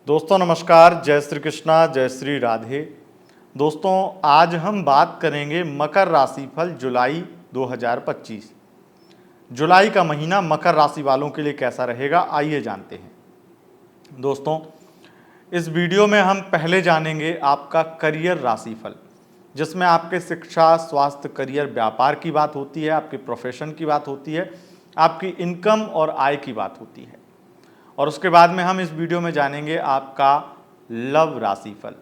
दोस्तों नमस्कार, जय श्री कृष्णा, जय श्री राधे। दोस्तों आज हम बात करेंगे मकर राशिफल जुलाई 2025। जुलाई का महीना मकर राशि वालों के लिए कैसा रहेगा, आइए जानते हैं। दोस्तों इस वीडियो में हम पहले जानेंगे आपका करियर राशिफल, जिसमें आपके शिक्षा, स्वास्थ्य, करियर, व्यापार की बात होती है, आपके प्रोफेशन की बात होती है, आपकी इनकम और आय की बात होती है। और उसके बाद में हम इस वीडियो में जानेंगे आपका लव राशिफल।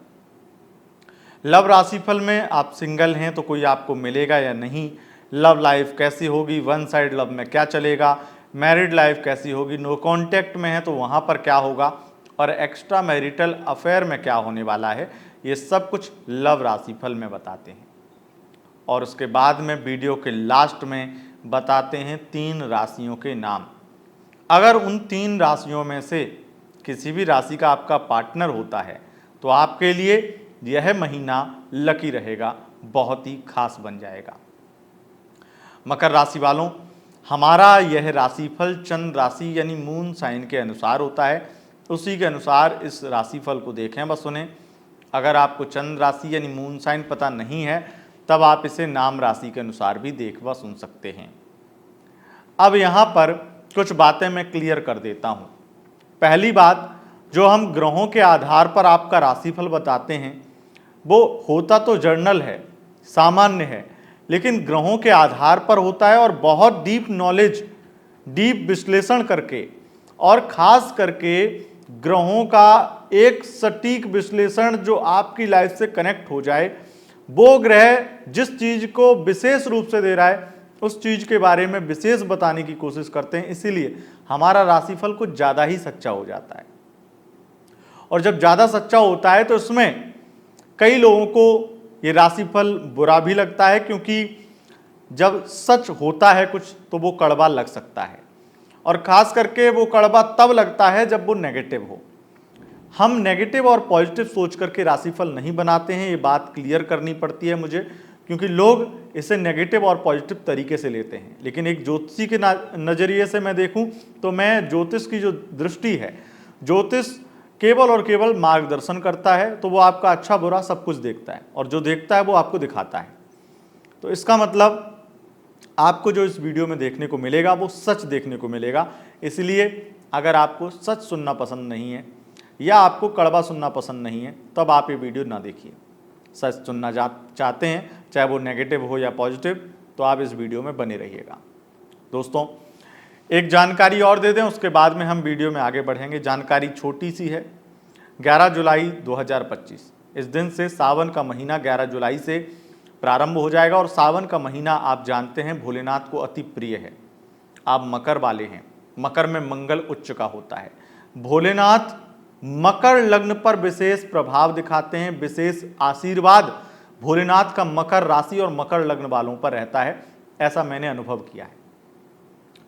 लव राशिफल में आप सिंगल हैं तो कोई आपको मिलेगा या नहीं, लव लाइफ कैसी होगी, वन साइड लव में क्या चलेगा, मैरिड लाइफ कैसी होगी, नो कांटेक्ट में है तो वहाँ पर क्या होगा, और एक्स्ट्रा मैरिटल अफेयर में क्या होने वाला है, ये सब कुछ लव राशिफल में बताते हैं। और उसके बाद में वीडियो के लास्ट में बताते हैं 3 राशियों के नाम। अगर उन 3 राशियों में से किसी भी राशि का आपका पार्टनर होता है तो आपके लिए यह महीना लकी रहेगा, बहुत ही खास बन जाएगा। मकर राशि वालों, हमारा यह राशिफल चंद्र राशि यानी मून साइन के अनुसार होता है, उसी के अनुसार इस राशिफल को देखें व सुने। अगर आपको चंद्र राशि यानी मून साइन पता नहीं है तब आप इसे नाम राशि के अनुसार भी देख व सुन सकते हैं। अब यहाँ पर कुछ बातें मैं क्लियर कर देता हूँ। पहली बात, जो हम ग्रहों के आधार पर आपका राशिफल बताते हैं वो होता तो जर्नल है, सामान्य है, लेकिन ग्रहों के आधार पर होता है और बहुत डीप नॉलेज, डीप विश्लेषण करके और खास करके ग्रहों का एक सटीक विश्लेषण जो आपकी लाइफ से कनेक्ट हो जाए, वो ग्रह जिस चीज को विशेष रूप से दे रहा है उस चीज के बारे में विशेष बताने की कोशिश करते हैं, इसीलिए हमारा राशिफल कुछ ज्यादा ही सच्चा हो जाता है। और जब ज्यादा सच्चा होता है तो इसमें कई लोगों को ये राशिफल बुरा भी लगता है, क्योंकि जब सच होता है कुछ तो वो कड़वा लग सकता है, और खास करके वो कड़वा तब लगता है जब वो नेगेटिव हो। हम नेगेटिव और पॉजिटिव सोच करके राशिफल नहीं बनाते हैं, ये बात क्लियर करनी पड़ती है मुझे, क्योंकि लोग इसे नेगेटिव और पॉजिटिव तरीके से लेते हैं। लेकिन एक ज्योतिषी के नज़रिए से मैं देखूं तो मैं ज्योतिष की जो दृष्टि है, ज्योतिष केवल और केवल मार्गदर्शन करता है, तो वो आपका अच्छा बुरा सब कुछ देखता है, और जो देखता है वो आपको दिखाता है। तो इसका मतलब आपको जो इस वीडियो में देखने को मिलेगा वो सच देखने को मिलेगा। इसलिए अगर आपको सच सुनना पसंद नहीं है या आपको कड़वा सुनना पसंद नहीं है तब आप ये वीडियो ना देखिए। सच सुनना चाहते हैं, चाहे वो नेगेटिव हो या पॉजिटिव, तो आप इस वीडियो में बने रहिएगा। दोस्तों एक जानकारी और दे दें, उसके बाद में हम वीडियो में आगे बढ़ेंगे। जानकारी छोटी सी है। 11 जुलाई 2025 इस दिन से सावन का महीना 11 जुलाई से प्रारंभ हो जाएगा, और सावन का महीना आप जानते हैं भोलेनाथ को अति प्रिय है। आप मकर वाले हैं, मकर में मंगल उच्च का होता है। भोलेनाथ मकर लग्न पर विशेष प्रभाव दिखाते हैं, विशेष आशीर्वाद भोलेनाथ का मकर राशि और मकर लग्न वालों पर रहता है, ऐसा मैंने अनुभव किया है।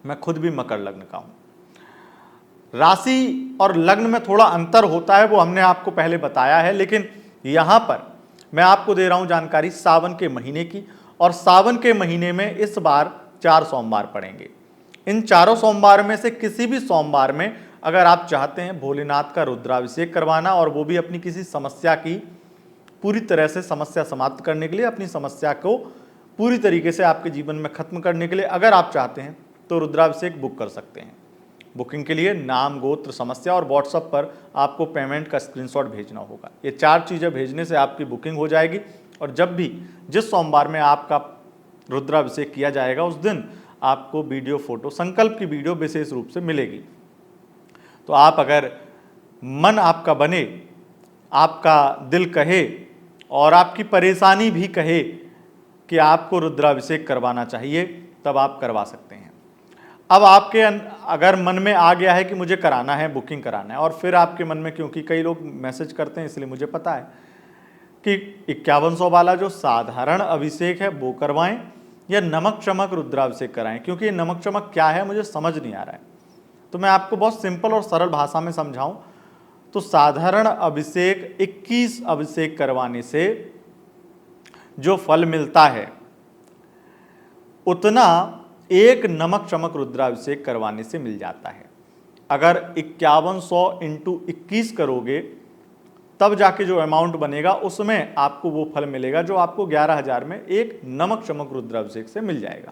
मैं खुद भी मकर लग्न का हूं। राशि और लग्न में थोड़ा अंतर होता है, वो हमने आपको पहले बताया है, लेकिन यहां पर मैं आपको दे रहा हूं जानकारी सावन के महीने की। और सावन के महीने में इस बार 4 सोमवार पड़ेंगे। इन चारों सोमवार में से किसी भी सोमवार में अगर आप चाहते हैं भोलेनाथ का रुद्राभिषेक करवाना, और वो भी अपनी किसी समस्या की पूरी तरह से समस्या समाप्त करने के लिए, अपनी समस्या को पूरी तरीके से आपके जीवन में खत्म करने के लिए अगर आप चाहते हैं तो रुद्राभिषेक बुक कर सकते हैं। बुकिंग के लिए नाम, गोत्र, समस्या और व्हाट्सएप पर आपको पेमेंट का स्क्रीनशॉट भेजना होगा। ये 4 चीज़ें भेजने से आपकी बुकिंग हो जाएगी, और जब भी जिस सोमवार में आपका रुद्राभिषेक किया जाएगा उस दिन आपको वीडियो, फोटो, संकल्प की वीडियो विशेष रूप से मिलेगी। तो आप अगर मन आपका बने, आपका दिल कहे और आपकी परेशानी भी कहे कि आपको रुद्राभिषेक करवाना चाहिए, तब आप करवा सकते हैं। अब आपके अगर मन में आ गया है कि मुझे कराना है, बुकिंग कराना है, और फिर आपके मन में, क्योंकि कई लोग मैसेज करते हैं इसलिए मुझे पता है कि 5100 वाला जो साधारण अभिषेक है वो करवाएं या नमक चमक रुद्राभिषेक कराएं, क्योंकि ये नमक चमक क्या है मुझे समझ नहीं आ रहा है। तो मैं आपको बहुत सिंपल और सरल भाषा में समझाऊं तो साधारण अभिषेक 21 अभिषेक करवाने से जो फल मिलता है उतना एक नमक चमक रुद्राभिषेक करवाने से मिल जाता है। अगर 5100 इंटू 21 करोगे तब जाके जो अमाउंट बनेगा उसमें आपको वो फल मिलेगा जो आपको 11,000 में एक नमक चमक रुद्राभिषेक से मिल जाएगा।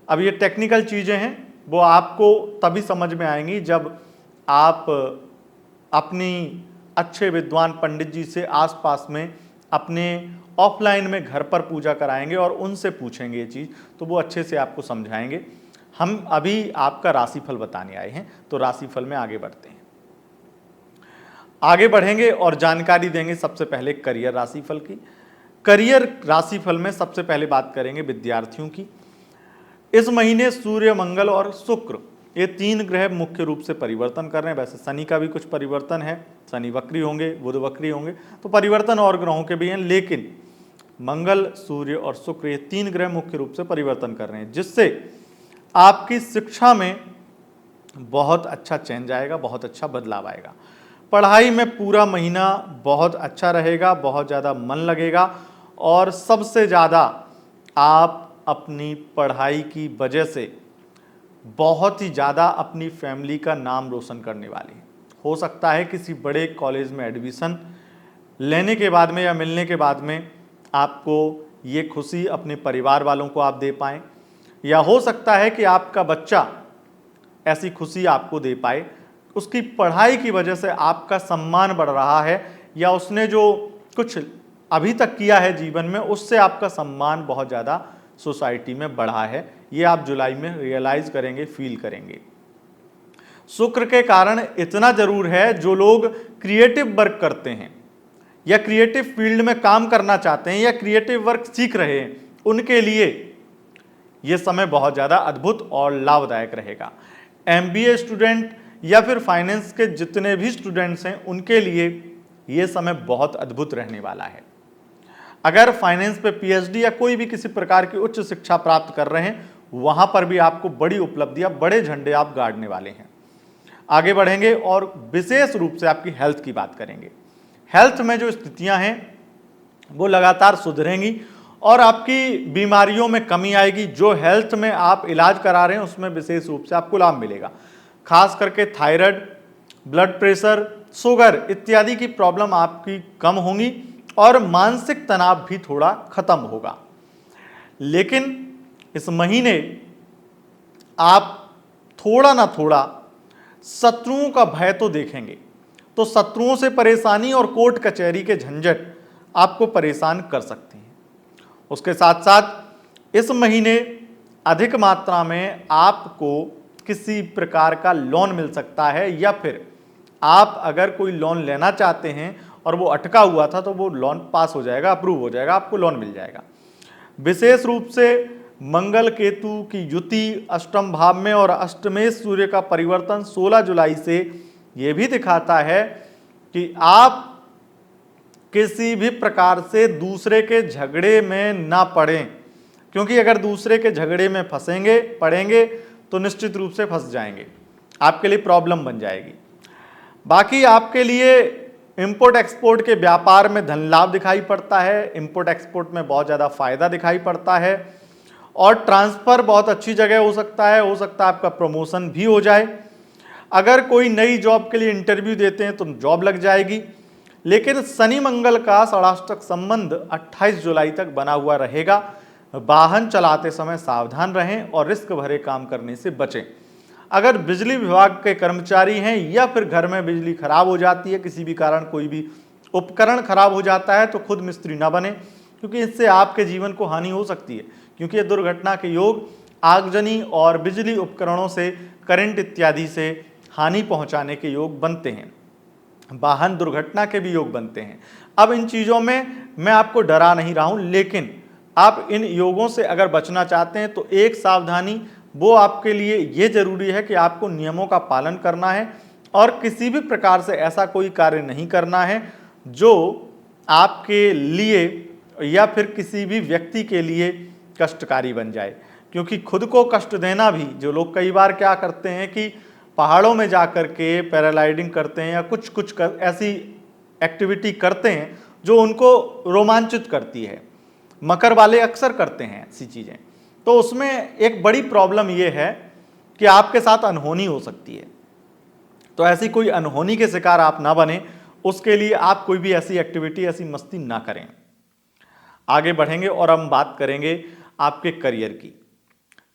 अब ये टेक्निकल चीजें हैं, वो आपको तभी समझ में आएंगी जब आप अपनी अच्छे विद्वान पंडित जी से आसपास में अपने ऑफलाइन में घर पर पूजा कराएंगे और उनसे पूछेंगे ये चीज़, तो वो अच्छे से आपको समझाएंगे। हम अभी आपका राशिफल बताने आए हैं, तो राशिफल में आगे बढ़ते हैं। आगे बढ़ेंगे और जानकारी देंगे सबसे पहले करियर राशिफल की। करियर राशिफल में सबसे पहले बात करेंगे विद्यार्थियों की। इस महीने सूर्य, मंगल और शुक्र ये 3 ग्रह मुख्य रूप से परिवर्तन कर रहे हैं। वैसे शनि का भी कुछ परिवर्तन है, शनि वक्री होंगे, बुध वक्री होंगे, तो परिवर्तन और ग्रहों के भी हैं, लेकिन मंगल, सूर्य और शुक्र ये 3 ग्रह मुख्य रूप से परिवर्तन कर रहे हैं, जिससे आपकी शिक्षा में बहुत अच्छा चेंज आएगा, बहुत अच्छा बदलाव आएगा। पढ़ाई में पूरा महीना बहुत अच्छा रहेगा, बहुत ज़्यादा मन लगेगा और सबसे ज़्यादा आप अपनी पढ़ाई की वजह से बहुत ही ज़्यादा अपनी फैमिली का नाम रोशन करने वाले हैं। हो सकता है किसी बड़े कॉलेज में एडमिशन लेने के बाद में या मिलने के बाद में आपको ये खुशी अपने परिवार वालों को आप दे पाएँ, या हो सकता है कि आपका बच्चा ऐसी खुशी आपको दे पाए, उसकी पढ़ाई की वजह से आपका सम्मान बढ़ रहा है, या उसने जो कुछ अभी तक किया है जीवन में उससे आपका सम्मान बहुत ज़्यादा सोसाइटी में बढ़ा है। ये आप जुलाई में रियलाइज करेंगे, फील करेंगे। शुक्र के कारण इतना जरूर है, जो लोग क्रिएटिव वर्क करते हैं या क्रिएटिव फील्ड में काम करना चाहते हैं या क्रिएटिव वर्क सीख रहे हैं, उनके लिए ये समय बहुत ज़्यादा अद्भुत और लाभदायक रहेगा। MBA स्टूडेंट या फिर फाइनेंस के जितने भी स्टूडेंट्स हैं उनके लिए ये समय बहुत अद्भुत रहने वाला है। अगर फाइनेंस पे PhD या कोई भी किसी प्रकार की उच्च शिक्षा प्राप्त कर रहे हैं, वहां पर भी आपको बड़ी उपलब्धियां, बड़े झंडे आप गाड़ने वाले हैं। आगे बढ़ेंगे और विशेष रूप से आपकी हेल्थ की बात करेंगे। हेल्थ में जो स्थितियां हैं वो लगातार सुधरेंगी और आपकी बीमारियों में कमी आएगी। जो हेल्थ में आप इलाज करा रहे हैं उसमें विशेष रूप से आपको लाभ मिलेगा। खास करके थायराइड, ब्लड प्रेशर, शुगर इत्यादि की प्रॉब्लम आपकी कम होंगी और मानसिक तनाव भी थोड़ा खत्म होगा। लेकिन इस महीने आप थोड़ा ना थोड़ा शत्रुओं का भय तो देखेंगे, तो शत्रुओं से परेशानी और कोर्ट कचहरी के झंझट आपको परेशान कर सकते हैं। उसके साथ साथ इस महीने अधिक मात्रा में आपको किसी प्रकार का लोन मिल सकता है, या फिर आप अगर कोई लोन लेना चाहते हैं और वो अटका हुआ था तो वो लोन पास हो जाएगा, अप्रूव हो जाएगा, आपको लोन मिल जाएगा। विशेष रूप से मंगल केतु की युति अष्टम भाव में और अष्टमेश सूर्य का परिवर्तन 16 जुलाई से ये भी दिखाता है कि आप किसी भी प्रकार से दूसरे के झगड़े में ना पड़ें, क्योंकि अगर दूसरे के झगड़े में फंसेंगे, पड़ेंगे तो निश्चित रूप से फंस जाएंगे, आपके लिए प्रॉब्लम बन जाएगी। बाकी आपके लिए इंपोर्ट एक्सपोर्ट के व्यापार में धन लाभ दिखाई पड़ता है, इंपोर्ट एक्सपोर्ट में बहुत ज़्यादा फायदा दिखाई पड़ता है और ट्रांसफ़र बहुत अच्छी जगह हो सकता है आपका प्रमोशन भी हो जाए। अगर कोई नई जॉब के लिए इंटरव्यू देते हैं तो जॉब लग जाएगी। लेकिन शनि मंगल का षडाष्टक संबंध 28 जुलाई तक बना हुआ रहेगा। वाहन चलाते समय सावधान रहें और रिस्क भरे काम करने से बचें। अगर बिजली विभाग के कर्मचारी हैं या फिर घर में बिजली खराब हो जाती है, किसी भी कारण कोई भी उपकरण खराब हो जाता है, तो खुद मिस्त्री ना बने, क्योंकि इससे आपके जीवन को हानि हो सकती है, क्योंकि ये दुर्घटना के योग आगजनी और बिजली उपकरणों से, करंट इत्यादि से हानि पहुंचाने के योग बनते हैं। वाहन दुर्घटना के भी योग बनते हैं। अब इन चीज़ों में मैं आपको डरा नहीं रहा हूं, लेकिन आप इन योगों से अगर बचना चाहते हैं तो एक सावधानी वो आपके लिए ये जरूरी है कि आपको नियमों का पालन करना है और किसी भी प्रकार से ऐसा कोई कार्य नहीं करना है जो आपके लिए या फिर किसी भी व्यक्ति के लिए कष्टकारी बन जाए। क्योंकि खुद को कष्ट देना भी, जो लोग कई बार क्या करते हैं कि पहाड़ों में जाकर के पैराग्लाइडिंग करते हैं या कुछ ऐसी एक्टिविटी करते हैं जो उनको रोमांचित करती है, मकर वाले अक्सर करते हैं ऐसी चीज़ें। तो उसमें एक बड़ी प्रॉब्लम ये है कि आपके साथ अनहोनी हो सकती है। तो ऐसी कोई अनहोनी के शिकार आप ना बने, उसके लिए आप कोई भी ऐसी एक्टिविटी, ऐसी मस्ती ना करें। आगे बढ़ेंगे और हम बात करेंगे आपके करियर की।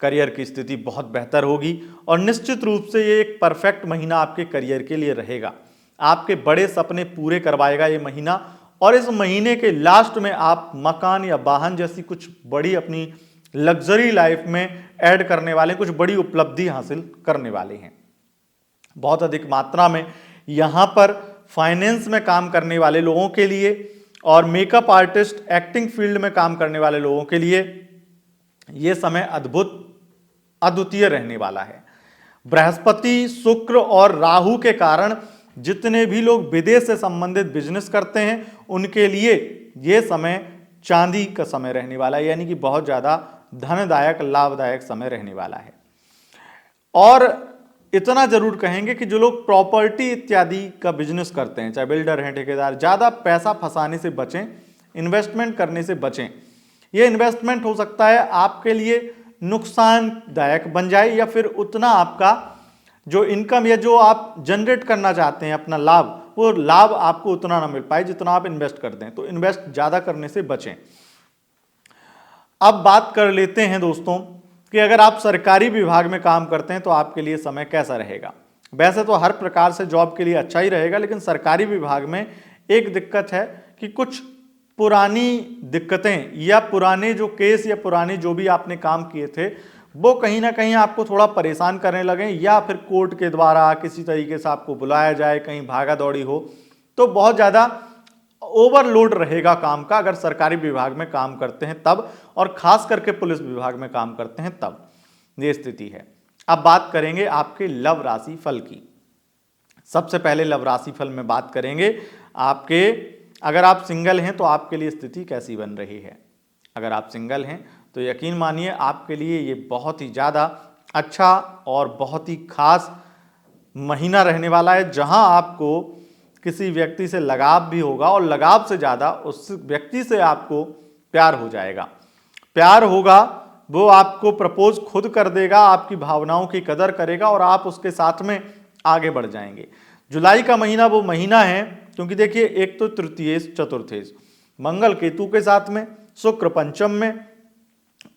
करियर की स्थिति बहुत बेहतर होगी और निश्चित रूप से ये एक परफेक्ट महीना आपके करियर के लिए रहेगा। आपके बड़े सपने पूरे करवाएगा ये महीना, और इस महीने के लास्ट में आप मकान या वाहन जैसी कुछ बड़ी अपनी लग्जरी लाइफ में ऐड करने वाले, कुछ बड़ी उपलब्धि हासिल करने वाले हैं। बहुत अधिक मात्रा में यहां पर फाइनेंस में काम करने वाले लोगों के लिए और मेकअप आर्टिस्ट, एक्टिंग फील्ड में काम करने वाले लोगों के लिए यह समय अद्भुत, अद्वितीय रहने वाला है। बृहस्पति, शुक्र और राहु के कारण जितने भी लोग विदेश से संबंधित बिजनेस करते हैं उनके लिए यह समय चांदी का समय रहने वाला है, यानी कि बहुत ज्यादा धनदायक, लाभदायक समय रहने वाला है। और इतना जरूर कहेंगे कि जो लोग प्रॉपर्टी इत्यादि का बिजनेस करते हैं, चाहे बिल्डर हैं, ठेकेदार, ज्यादा पैसा फंसाने से बचें, इन्वेस्टमेंट करने से बचें। यह इन्वेस्टमेंट हो सकता है आपके लिए नुकसानदायक बन जाए, या फिर उतना आपका जो इनकम या जो आप जनरेट करना चाहते हैं अपना लाभ, वो लाभ आपको उतना ना मिल पाए जितना आप इन्वेस्ट करते हैं। तो इन्वेस्ट ज्यादा करने से बचें। अब बात कर लेते हैं दोस्तों कि अगर आप सरकारी विभाग में काम करते हैं तो आपके लिए समय कैसा रहेगा। वैसे तो हर प्रकार से जॉब के लिए अच्छा ही रहेगा, लेकिन सरकारी विभाग में एक दिक्कत है कि कुछ पुरानी दिक्कतें या पुराने जो केस या पुराने जो भी आपने काम किए थे वो कहीं ना कहीं आपको थोड़ा परेशान करने लगे, या फिर कोर्ट के द्वारा किसी तरीके से आपको बुलाया जाए, कहीं भागा दौड़ी हो, तो बहुत ज़्यादा ओवरलोड रहेगा काम का अगर सरकारी विभाग में काम करते हैं तब, और खास करके पुलिस विभाग में काम करते हैं तब ये स्थिति है। अब बात करेंगे आपके लव राशि फल की। सबसे पहले लव राशि फल में बात करेंगे आपके, अगर आप सिंगल हैं तो आपके लिए स्थिति कैसी बन रही है। अगर आप सिंगल हैं तो यकीन मानिए आपके लिए ये बहुत ही ज़्यादा अच्छा और बहुत ही खास महीना रहने वाला है, जहां आपको किसी व्यक्ति से लगाव भी होगा, और लगाव से ज़्यादा उस व्यक्ति से आपको प्यार हो जाएगा। प्यार होगा, वो आपको प्रपोज खुद कर देगा, आपकी भावनाओं की कदर करेगा और आप उसके साथ में आगे बढ़ जाएंगे। जुलाई का महीना वो महीना है, क्योंकि देखिए एक तो तृतीयेश, चतुर्थेश, मंगल केतु के साथ में, शुक्र पंचम में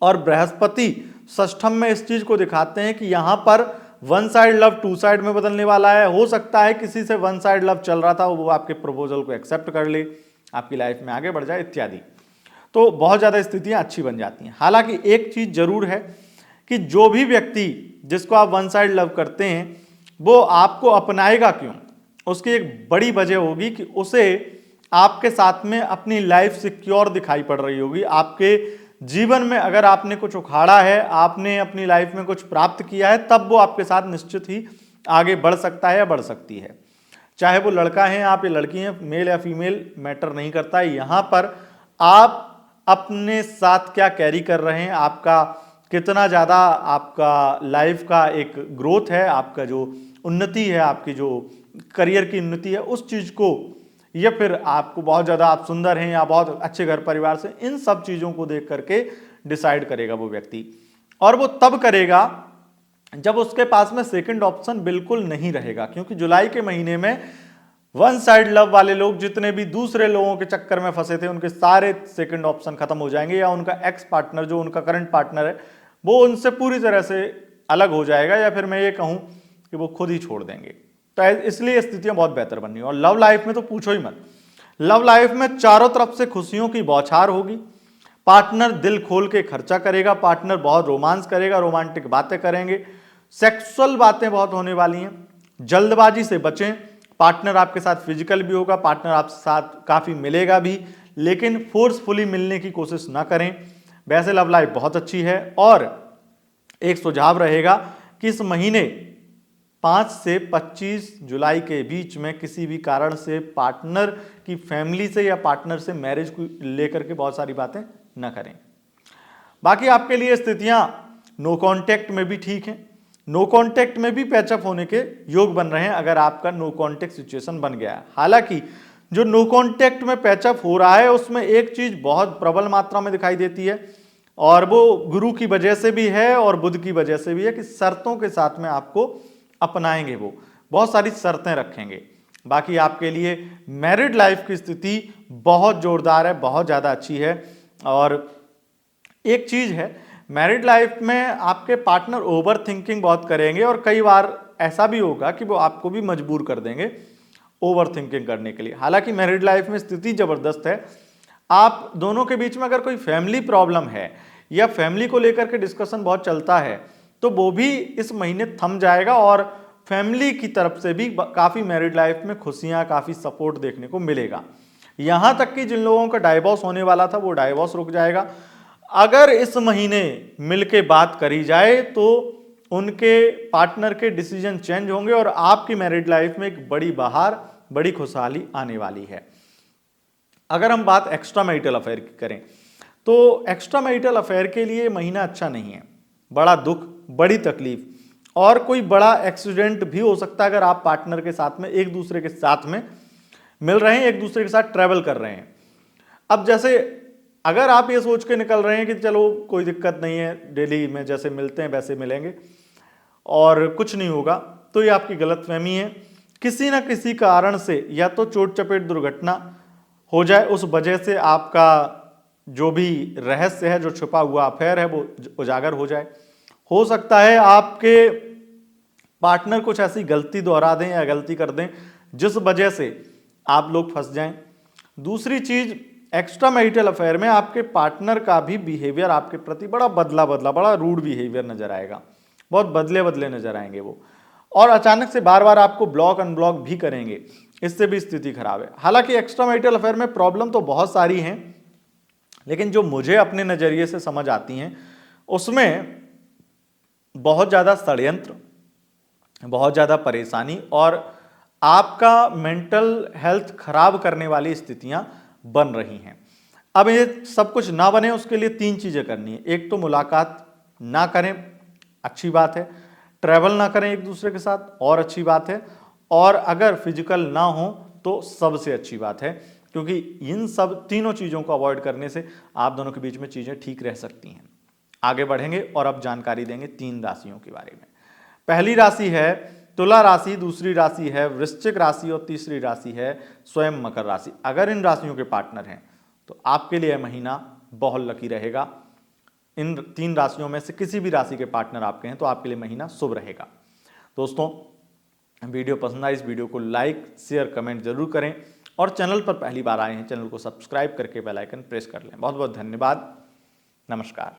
और बृहस्पति षष्ठम में इस चीज को दिखाते हैं कि यहां पर one side love two side में बदलने वाला है। हो सकता है किसी से वन साइड लव चल रहा था, वो आपके प्रपोजल को एक्सेप्ट कर ले, आपकी लाइफ में आगे बढ़ जाए इत्यादि। तो बहुत ज्यादा स्थितियां अच्छी बन जाती हैं। हालांकि एक चीज जरूर है कि जो भी व्यक्ति जिसको आप वन साइड लव करते हैं वो आपको अपनाएगा क्यों, उसकी एक बड़ी वजह होगी कि उसे आपके साथ में अपनी लाइफ सिक्योर दिखाई पड़ रही होगी। आपके जीवन में अगर आपने कुछ उखाड़ा है, आपने अपनी लाइफ में कुछ प्राप्त किया है, तब वो आपके साथ निश्चित ही आगे बढ़ सकता है या बढ़ सकती है। चाहे वो लड़का है आप या लड़की हैं, मेल या फीमेल मैटर नहीं करता है। यहाँ पर आप अपने साथ क्या कैरी कर रहे हैं, आपका कितना ज़्यादा आपका लाइफ का एक ग्रोथ है, आपका जो उन्नति है, आपकी जो करियर की उन्नति है, उस चीज़ को, या फिर आपको बहुत ज़्यादा आप सुंदर हैं या बहुत अच्छे घर परिवार से, इन सब चीज़ों को देख करके डिसाइड करेगा वो व्यक्ति। और वो तब करेगा जब उसके पास में सेकंड ऑप्शन बिल्कुल नहीं रहेगा, क्योंकि जुलाई के महीने में वन साइड लव वाले लोग जितने भी दूसरे लोगों के चक्कर में फंसे थे उनके सारे सेकंड ऑप्शन खत्म हो जाएंगे, या उनका एक्स पार्टनर जो उनका करंट पार्टनर है वो उनसे पूरी तरह से अलग हो जाएगा, या फिर मैं ये कहूँ कि वो खुद ही छोड़ देंगे। तो इसलिए स्थितियां बहुत बेहतर बन रही हैं। और लव लाइफ में तो पूछो ही मत, लव लाइफ में चारों तरफ से खुशियों की बौछार होगी। पार्टनर दिल खोल के खर्चा करेगा, पार्टनर बहुत रोमांस करेगा, रोमांटिक बातें करेंगे, सेक्सुअल बातें बहुत होने वाली हैं। जल्दबाजी से बचें। पार्टनर आपके साथ फिजिकल भी होगा, पार्टनर आपके साथ काफी मिलेगा भी, लेकिन फोर्सफुली मिलने की कोशिश ना करें। वैसे लव लाइफ बहुत अच्छी है। और एक सुझाव रहेगा कि इस महीने 5 से 25 जुलाई के बीच में किसी भी कारण से पार्टनर की फैमिली से या पार्टनर से मैरिज को लेकर के बहुत सारी बातें न करें। बाकी आपके लिए स्थितियां नो कांटेक्ट में भी ठीक हैं, नो कांटेक्ट में भी पैचअप होने के योग बन रहे हैं अगर आपका नो कांटेक्ट सिचुएशन बन गया है। हालांकि जो नो कांटेक्ट में पैचअप हो रहा है उसमें एक चीज बहुत प्रबल मात्रा में दिखाई देती है, और वो गुरु की वजह से भी है और बुध की वजह से भी है कि शर्तों के साथ में आपको अपनाएंगे, वो बहुत सारी शर्तें रखेंगे। बाकी आपके लिए मैरिड लाइफ की स्थिति बहुत जोरदार है, बहुत ज़्यादा अच्छी है। और एक चीज़ है, मैरिड लाइफ में आपके पार्टनर ओवर थिंकिंग बहुत करेंगे और कई बार ऐसा भी होगा कि वो आपको भी मजबूर कर देंगे ओवर थिंकिंग करने के लिए। हालांकि मैरिड लाइफ में स्थिति ज़बरदस्त है। आप दोनों के बीच में अगर कोई फैमिली प्रॉब्लम है या फैमिली को लेकर के डिस्कशन बहुत चलता है तो वो भी इस महीने थम जाएगा और फैमिली की तरफ से भी काफ़ी मैरिड लाइफ में खुशियां, काफ़ी सपोर्ट देखने को मिलेगा। यहां तक कि जिन लोगों का डाइवोर्स होने वाला था वो डाइवोर्स रुक जाएगा। अगर इस महीने मिलके बात करी जाए तो उनके पार्टनर के डिसीजन चेंज होंगे और आपकी मैरिड लाइफ में एक बड़ी बहार, बड़ी खुशहाली आने वाली है। अगर हम बात एक्स्ट्रा मैरिटल अफेयर की करें तो एक्स्ट्रा मैरिटल अफेयर के लिए महीना अच्छा नहीं है। बड़ा दुख, बड़ी तकलीफ और कोई बड़ा एक्सीडेंट भी हो सकता है अगर आप पार्टनर के साथ में, एक दूसरे के साथ में मिल रहे हैं, एक दूसरे के साथ ट्रैवल कर रहे हैं। अब जैसे अगर आप ये सोच के निकल रहे हैं कि चलो कोई दिक्कत नहीं है, डेली में जैसे मिलते हैं वैसे मिलेंगे और कुछ नहीं होगा, तो ये आपकी गलतफहमी है। किसी ना किसी कारण से या तो चोट चपेट दुर्घटना हो जाए, उस वजह से आपका जो भी रहस्य है, जो छुपा हुआ अफेयर है वो उजागर हो जाए। हो सकता है आपके पार्टनर कुछ ऐसी गलती दोहरा दें या गलती कर दें जिस वजह से आप लोग फंस जाएं। दूसरी चीज, एक्स्ट्रा मैरिटल अफेयर में आपके पार्टनर का भी बिहेवियर आपके प्रति बड़ा बड़ा रूड बिहेवियर नजर आएगा, बहुत बदले नजर आएंगे वो, और अचानक से बार बार आपको ब्लॉक अनब्लॉक भी करेंगे, इससे भी स्थिति खराब है। हालांकि एक्स्ट्रा मैरिटल अफेयर में प्रॉब्लम तो बहुत सारी हैं, लेकिन जो मुझे अपने नजरिए से समझ आती हैं उसमें बहुत ज्यादा षड्यंत्र, बहुत ज्यादा परेशानी और आपका मेंटल हेल्थ खराब करने वाली स्थितियां बन रही हैं। अब ये सब कुछ ना बने उसके लिए 3 चीजें करनी है। एक तो मुलाकात ना करें, अच्छी बात है। ट्रैवल ना करें एक दूसरे के साथ, और अच्छी बात है। और अगर फिजिकल ना हो तो सबसे अच्छी बात है, क्योंकि इन सब तीनों चीज़ों को अवॉइड करने से आप दोनों के बीच में चीज़ें ठीक रह सकती हैं। आगे बढ़ेंगे और अब जानकारी देंगे 3 राशियों के बारे में। पहली राशि है तुला राशि, दूसरी राशि है वृश्चिक राशि और तीसरी राशि है स्वयं मकर राशि। अगर इन राशियों के पार्टनर हैं तो आपके लिए महीना बहुत लकी रहेगा। इन 3 राशियों में से किसी भी राशि के पार्टनर आपके हैं तो आपके लिए महीना शुभ रहेगा। दोस्तों, वीडियो पसंद आए इस वीडियो को लाइक, शेयर, कमेंट जरूर करें और चैनल पर पहली बार आए हैं चैनल को सब्सक्राइब करके बेल आइकन प्रेस कर लें। बहुत बहुत धन्यवाद। नमस्कार।